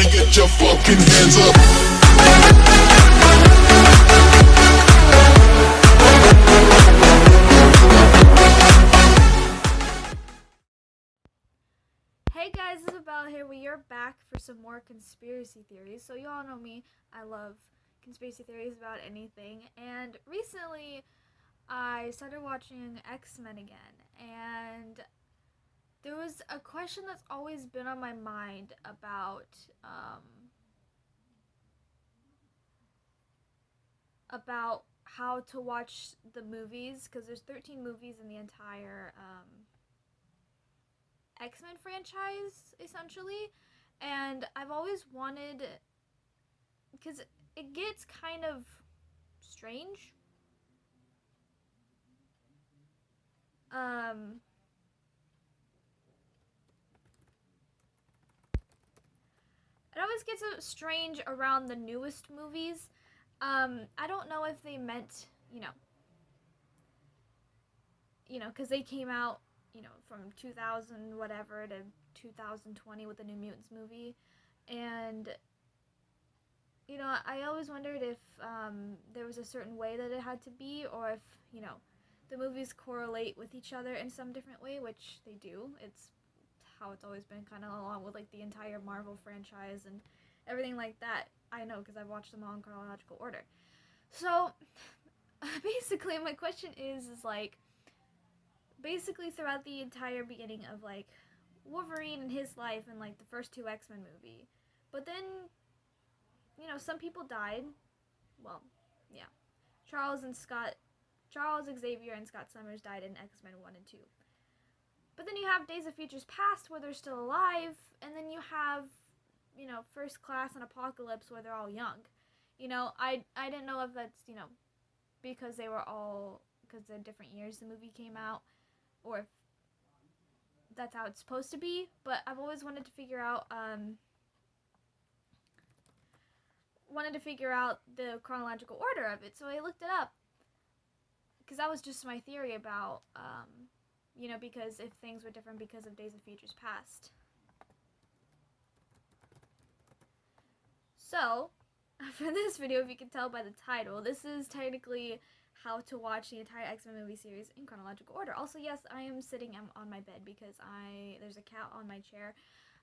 Everybody get your fucking hands up. Hey guys, this is Bella here. We are back for some more conspiracy theories. So you all know me, I love conspiracy theories about anything. And recently, I started watching X-Men again. And there was a question that's always been on my mind about how to watch the movies, because there's 13 movies in the entire X-Men franchise, essentially, and I've always wanted, because it gets kind of strange. It always gets strange around the newest movies. I don't know if they meant, because they came out, from 2000 whatever to 2020 with the New Mutants movie, and I always wondered if there was a certain way that it had to be, or if the movies correlate with each other in some different way, which they do. It's how it's always been, kind of along with like the entire Marvel franchise and everything like that. I know, because I've watched them all in chronological order. So basically my question is like, basically throughout the entire beginning of like Wolverine and his life and like the first two X-Men movie, but then some people died. Well, yeah, Charles Xavier and Scott Summers died in X-Men 1 and 2. But then you have Days of Futures Past where they're still alive, and then you have First Class and Apocalypse where they're all young. I didn't know if that's because they're different years the movie came out, or if that's how it's supposed to be. But I've always wanted to figure out the chronological order of it, so I looked it up, because that was just my theory about because if things were different because of Days of Futures Past. So for this video, if you can tell by the title, this is technically how to watch the entire X-Men movie series in chronological order. Also, yes, I am sitting on my bed because there's a cat on my chair.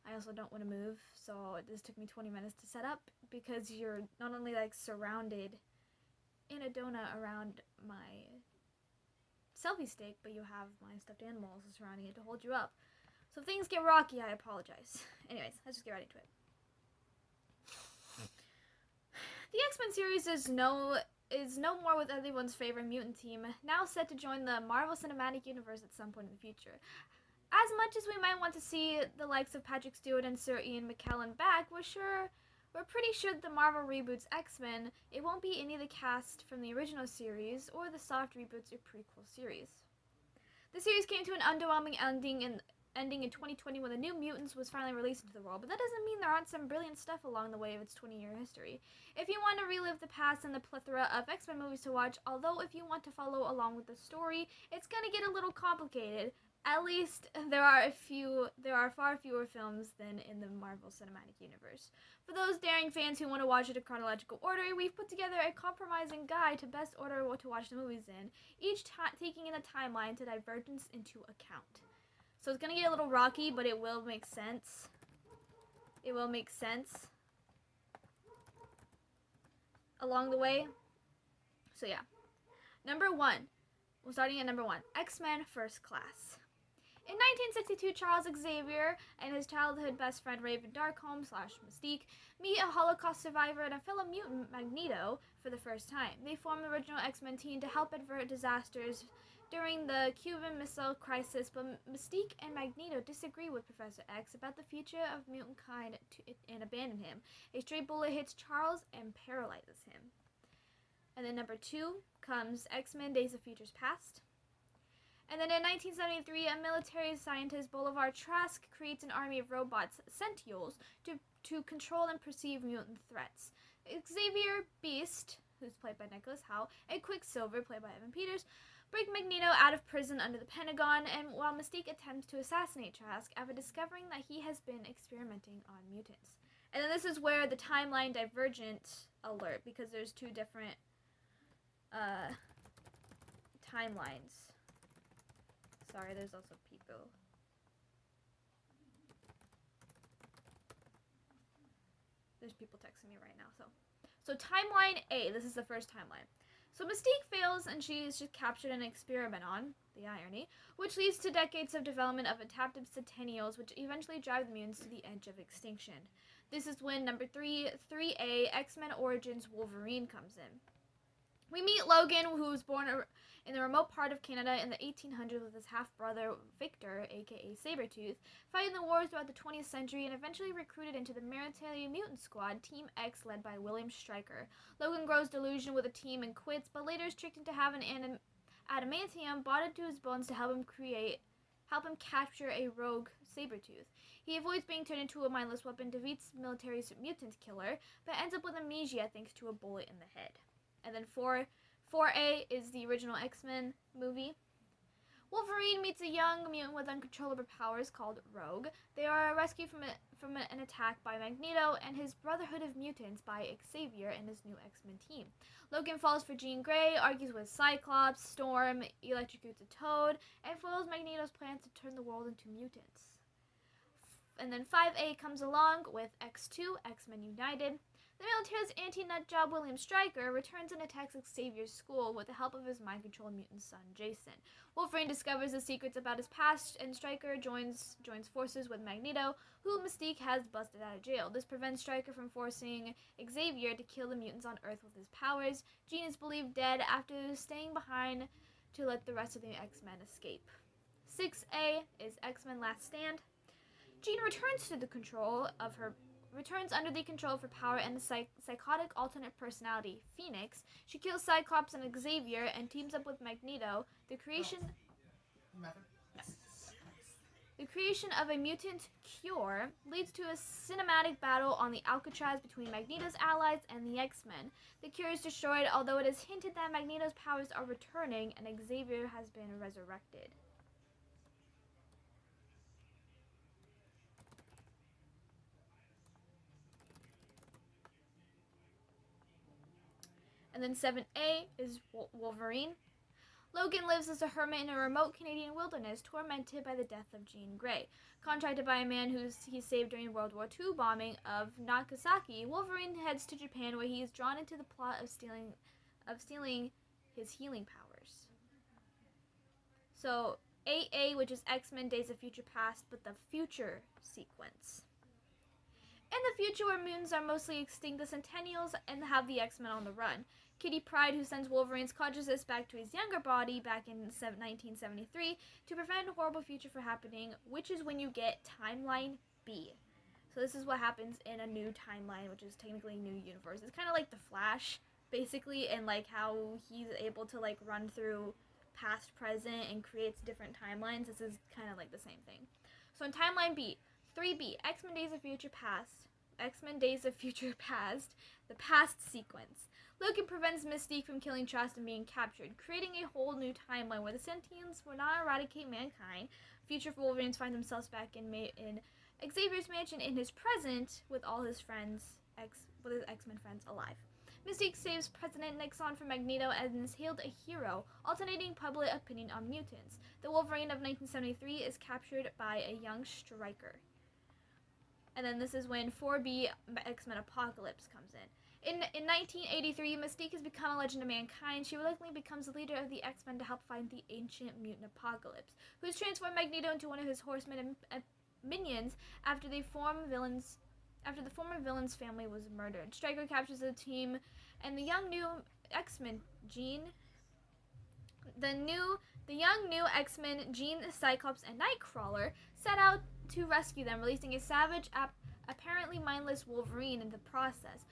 I also don't want to move, so this took me 20 minutes to set up, because you're not only like surrounded in a donut around my selfie stick, but you have my stuffed animals surrounding it to hold you up. So if things get rocky, I apologize. Anyways, let's just get right into it. The X-Men series is no more with everyone's favorite mutant team, now set to join the Marvel Cinematic Universe at some point in the future. As much as we might want to see the likes of Patrick Stewart and Sir Ian McKellen back, we're pretty sure that the Marvel reboots X-Men, it won't be any of the cast from the original series or the soft reboots or prequel series. The series came to an underwhelming ending in 2020 when the New Mutants was finally released into the world, but that doesn't mean there aren't some brilliant stuff along the way of its 20-year history. If you want to relive the past and the plethora of X-Men movies to watch, although if you want to follow along with the story, it's gonna get a little complicated. At least there are far fewer films than in the Marvel Cinematic Universe. For those daring fans who want to watch it in chronological order, we've put together a compromising guide to best order what to watch the movies in, each taking in a timeline to divergence into account. So it's gonna get a little rocky, but it will make sense. It will make sense along the way. So yeah. Number 1. We're starting at number 1. X-Men First Class. In 1962, Charles Xavier and his childhood best friend Raven Darkholme / Mystique meet a Holocaust survivor and a fellow mutant, Magneto, for the first time. They form the original X-Men team to help avert disasters during the Cuban Missile Crisis, but Mystique and Magneto disagree with Professor X about the future of mutant kind and abandon him. A stray bullet hits Charles and paralyzes him. And then number 2 comes X-Men Days of Futures Past. And then in 1973, a military scientist, Bolivar Trask, creates an army of robots, Sentinels, to control and perceive mutant threats. Xavier, Beast, who's played by Nicholas Hoult, and Quicksilver, played by Evan Peters, break Magneto out of prison under the Pentagon, and while Mystique attempts to assassinate Trask after discovering that he has been experimenting on mutants. And then this is where the timeline divergent alert, because there's two different timelines. Sorry, there's also people. There's people texting me right now. So timeline A, this is the first timeline. So Mystique fails and she is just captured in an experiment on, the irony, which leads to decades of development of adaptive centennials, which eventually drive the mutants to the edge of extinction. This is when number 3A, X-Men Origins Wolverine comes in. We meet Logan, who was born in the remote part of Canada in the 1800s with his half-brother Victor, aka Sabretooth, fighting the wars throughout the 20th century and eventually recruited into the military mutant squad, Team X, led by William Stryker. Logan grows delusional with the team and quits, but later is tricked into having adamantium bonded to his bones to help him capture a rogue Sabretooth. He avoids being turned into a mindless weapon, defeats military mutant killer, but ends up with amnesia thanks to a bullet in the head. And then 4A is the original X-Men movie. Wolverine meets a young mutant with uncontrollable powers called Rogue. They are rescued from an attack by Magneto and his Brotherhood of Mutants by Xavier and his new X-Men team. Logan falls for Jean Grey, argues with Cyclops, Storm, electrocutes a Toad, and foils Magneto's plans to turn the world into mutants. And then 5A comes along with X2, X-Men United. The military's anti-nutjob William Stryker returns and attacks Xavier's school with the help of his mind-controlled mutant son, Jason. Wolverine discovers the secrets about his past, and Stryker joins forces with Magneto, who Mystique has busted out of jail. This prevents Stryker from forcing Xavier to kill the mutants on Earth with his powers. Jean is believed dead after staying behind to let the rest of the X-Men escape. 6A is X-Men Last Stand. Jean returns under the control of her power and the psychotic alternate personality, Phoenix. She kills Cyclops and Xavier and teams up with Magneto. The creation of a mutant cure leads to a cinematic battle on the Alcatraz between Magneto's allies and the X-Men. The cure is destroyed, although it is hinted that Magneto's powers are returning and Xavier has been resurrected. And then 7A is Wolverine. Logan lives as a hermit in a remote Canadian wilderness, tormented by the death of Jean Grey. Contracted by a man who he saved during World War II bombing of Nagasaki, Wolverine heads to Japan, where he is drawn into the plot of stealing his healing powers. So 8A, which is X-Men Days of Future Past, but the future sequence. In the future, where mutants are mostly extinct, the Centennials and have the X-Men on the run. Kitty Pryde, who sends Wolverine's consciousness back to his younger body back in 1973 to prevent a horrible future from happening, which is when you get Timeline B. So this is what happens in a new timeline, which is technically a new universe. It's kind of like The Flash, basically, and like how he's able to like run through past, present, and creates different timelines. This is kind of like the same thing. So in Timeline B, 3B, X-Men Days of Future Past, the past sequence. Logan prevents Mystique from killing Trust and being captured, creating a whole new timeline where the Sentients will not eradicate mankind. Future Wolverines find themselves back in Xavier's mansion in his present with all his friends, with his X-Men friends alive. Mystique saves President Nixon from Magneto and is hailed a hero, alternating public opinion on mutants. The Wolverine of 1973 is captured by a young Stryker. And then this is when 4B, X-Men Apocalypse, comes in. In 1983, Mystique has become a legend of mankind. She reluctantly becomes the leader of the X-Men to help find the ancient mutant Apocalypse, who has transformed Magneto into one of his horsemen and minions after the former villain's family was murdered. Stryker captures the team, and the young new X-Men, the young new X-Men, Jean, Cyclops, and Nightcrawler, set out to rescue them, releasing a savage, apparently mindless Wolverine in the process.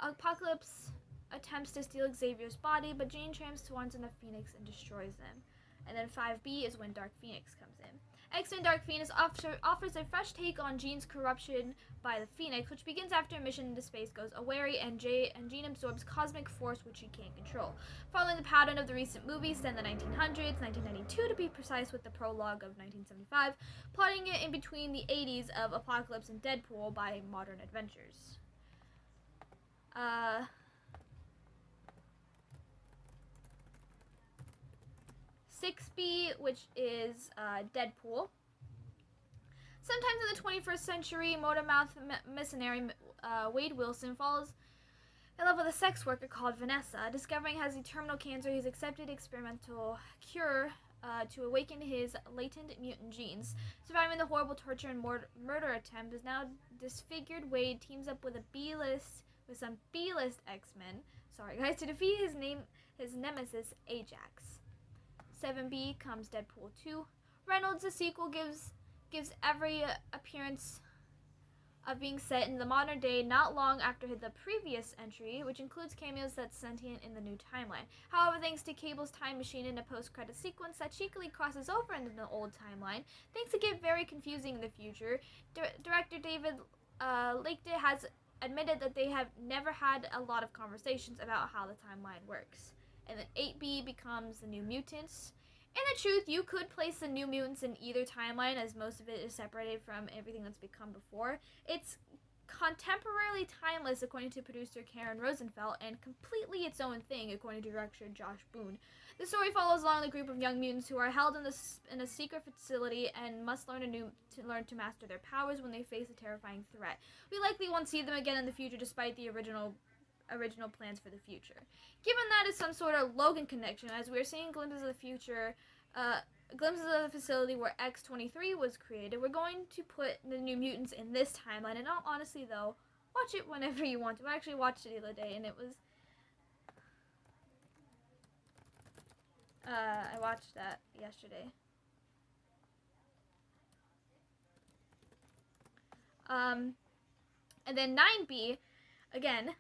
Apocalypse attempts to steal Xavier's body, but Jean transforms into Phoenix and destroys them. And then 5B is when Dark Phoenix comes in. X-Men Dark Phoenix offers a fresh take on Jean's corruption by the Phoenix, which begins after a mission into space goes awry and Jean absorbs cosmic force which she can't control. Following the pattern of the recent movies set in the 1900s, 1992 to be precise, with the prologue of 1975, plotting it in between the 80s of Apocalypse and Deadpool by Modern Adventures. 6B, which is Deadpool. Sometimes in the 21st century, motor-mouth mercenary Wade Wilson falls in love with a sex worker called Vanessa. Discovering has a terminal cancer, he's accepted experimental cure to awaken his latent mutant genes. Surviving the horrible torture and murder attempt, is now disfigured Wade teams up with some B-list X-Men. Sorry guys, to defeat his nemesis Ajax. 7B comes Deadpool 2. Reynolds, the sequel, gives every appearance of being set in the modern day, not long after the previous entry, which includes cameos that's sentient in the new timeline. However, thanks to Cable's time machine in a post-credit sequence that cheekily crosses over into the old timeline, things get very confusing in the future. Director David Lakeday has admitted that they have never had a lot of conversations about how the timeline works. And then 8B becomes the New Mutants. In the truth, you could place the New Mutants in either timeline, as most of it is separated from everything that's become before. It's contemporarily timeless, according to producer Karen Rosenfeld, and completely its own thing, according to director Josh Boone. The story follows along the group of young mutants who are held in a secret facility and must learn to master their powers when they face a terrifying threat. We likely won't see them again in the future, despite the original plans for the future. Given that is some sort of Logan connection, as we are seeing glimpses of the future, glimpses of the facility where X-23 was created, we're going to put the New Mutants in this timeline. And all honestly, though, watch it whenever you want to. I actually watched it the other day, and it was I watched that yesterday. And then 9B, again,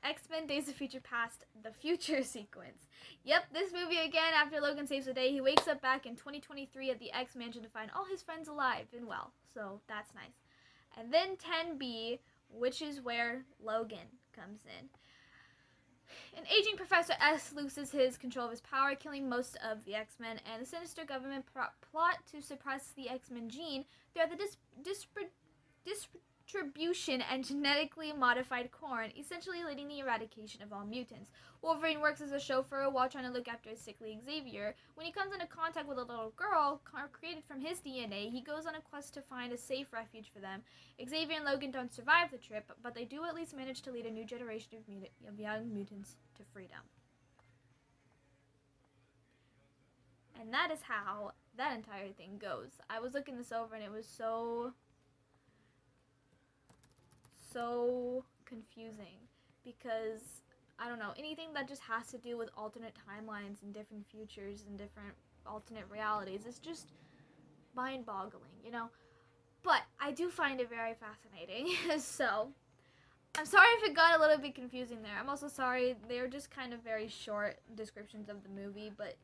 X-Men Days of Future Past, the future sequence. Yep, this movie again, after Logan saves the day, he wakes up back in 2023 at the X-Mansion to find all his friends alive and well, so that's nice. And then 10B, which is where Logan comes in. An aging Professor S loses his control of his power, killing most of the X-Men, and the sinister government plot to suppress the X-Men gene throughout the distribution and genetically modified corn, essentially leading the eradication of all mutants. Wolverine works as a chauffeur while trying to look after his sickly Xavier. When he comes into contact with a little girl created from his DNA, he goes on a quest to find a safe refuge for them. Xavier and Logan don't survive the trip, but they do at least manage to lead a new generation of young mutants to freedom. And that is how that entire thing goes. I was looking this over and it was so confusing, because I don't know, anything that just has to do with alternate timelines and different futures and different alternate realities is just mind-boggling, you know? But I do find it very fascinating. So I'm sorry if it got a little bit confusing there. I'm also sorry, they're just kind of very short descriptions of the movie, but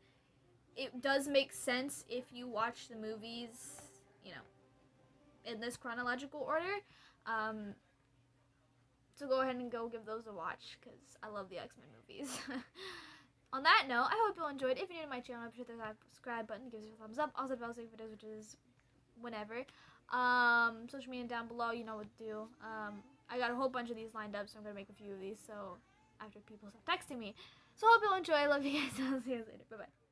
it does make sense if you watch the movies, you know, in this chronological order. So go ahead and go give those a watch, because I love the X-Men movies. On that note, I hope you all enjoyed. If you're new to my channel, hit the subscribe button, give us a thumbs up. Also, bell for videos, which is whenever. Social media down below, you know what to do. I got a whole bunch of these lined up, so I'm going to make a few of these, so after people stop texting me. So I hope you all enjoy. I love you guys. I'll see you guys later. Bye-bye.